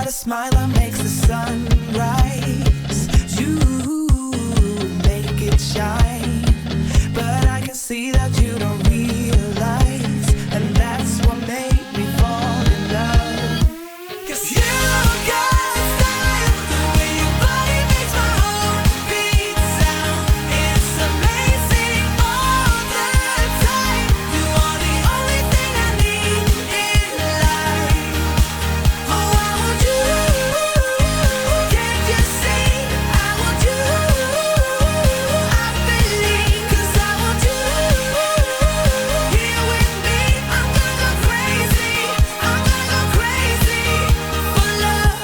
Smile that makes the sun rise. You make it shine, but I can see that you don't realize, and that's what made me fall in love. 'Cause you got style, the way your body makes my heart beat sound. It's amazing all the time. You are the only thing I need in life. Oh, I want you. Can't you see? I want you. I believe, 'cause I want you here with me. I'm gonna go crazy. I'm gonna go crazy for love.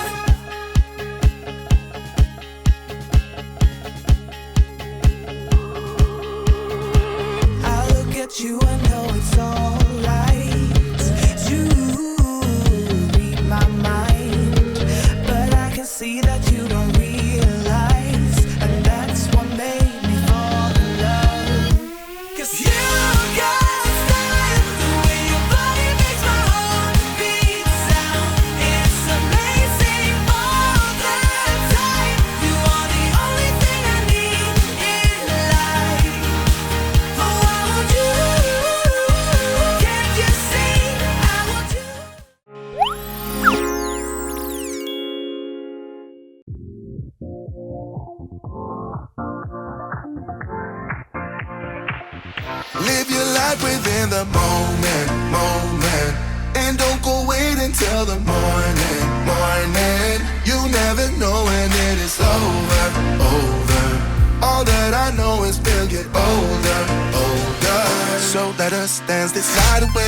I look at you, I know it's alright. You read my mind, but I can see that you don't realize, and that's what made me fall in love. 'Cause you got style, the way your body makes my heart beat sound. It's amazing all the time. You are the only thing I need in life. Oh, I want you. Can't you see? I want you. Live your life within the moment, and don't go wait until the morning. You never know when it is over. All that I know is we'll get older. So let us dance this night away.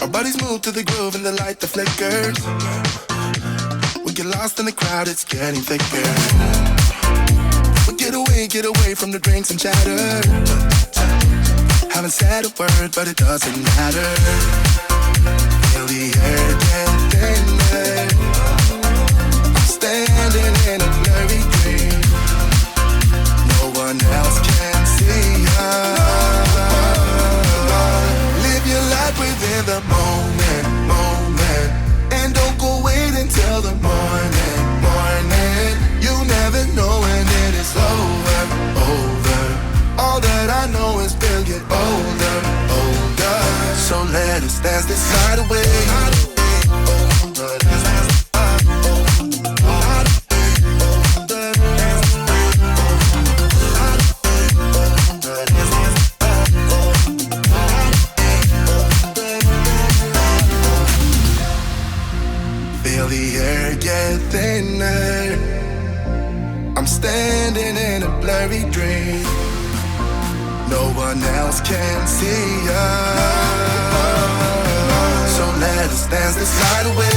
Our bodies move to the groove and the light that flickers. We get lost in the crowd, it's getting thicker. We get away from the drinks and chatter. Haven't said a word, but it doesn't matter. Feel the air get thinner. Standing in a blurry dream. No one else can see us. Live your life within the moment, and don't go wait until the morning. You never know when it is over. All that I know is we'll get older. So let us dance this night away. Feel the air get thinner. imaginary dream. No one else can see us. So let us dance this night away.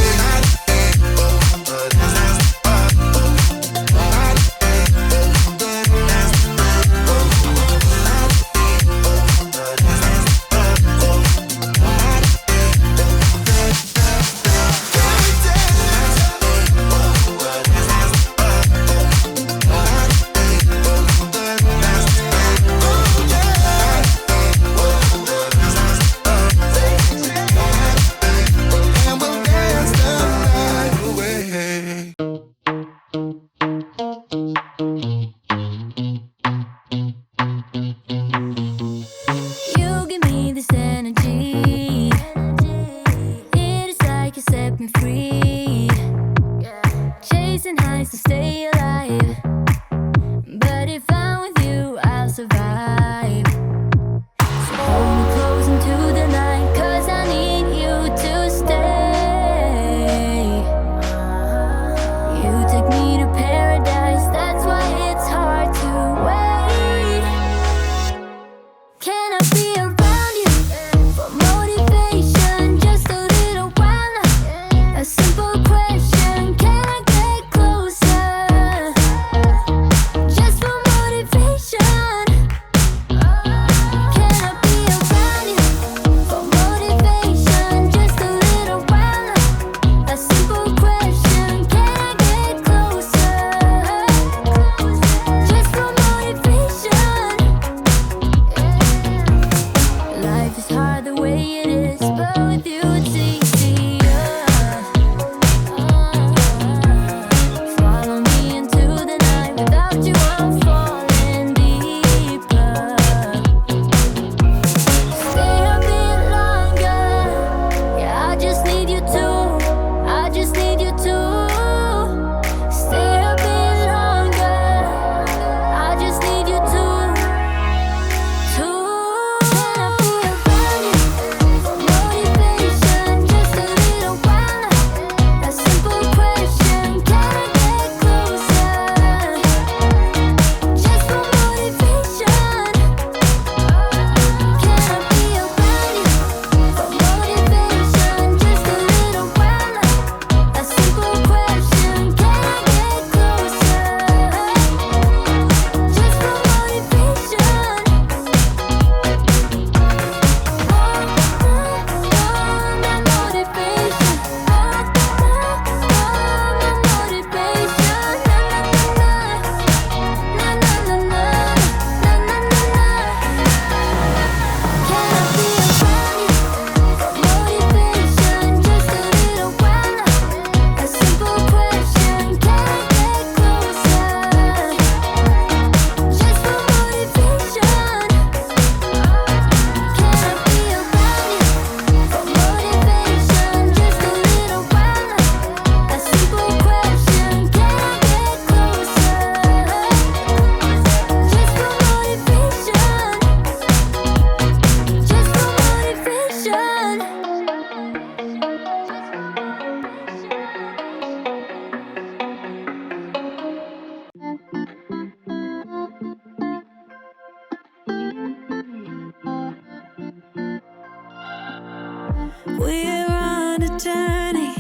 We're on a journey,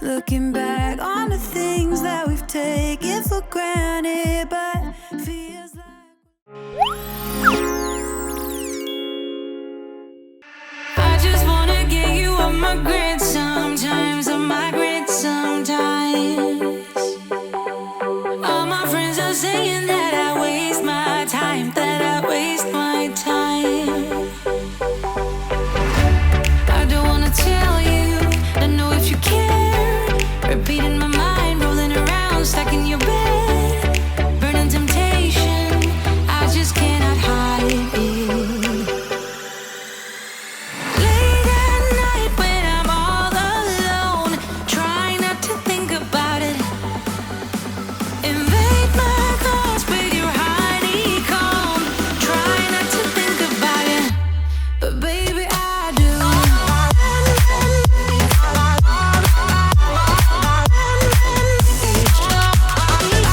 looking back on the things that we've taken for granted, but feels like I just wanna get you on my grid sometimes, on my grid sometimes. All my friends are saying that I waste my time, that I waste my time. I don't wanna tell you, don't know if you care. Repeating my mind, rolling around, stuck in your bed. Burning temptation, I just cannot hide it. Late at night when I'm all alone, try not to think about it. Invade my thoughts with your honeycomb, try not to think about it. But baby, I do. I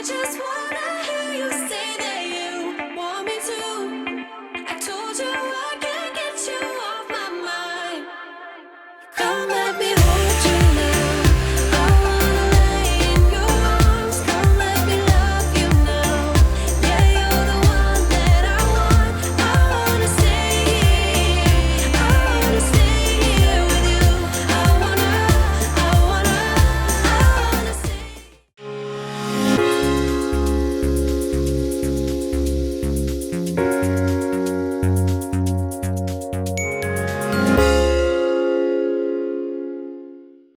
I just want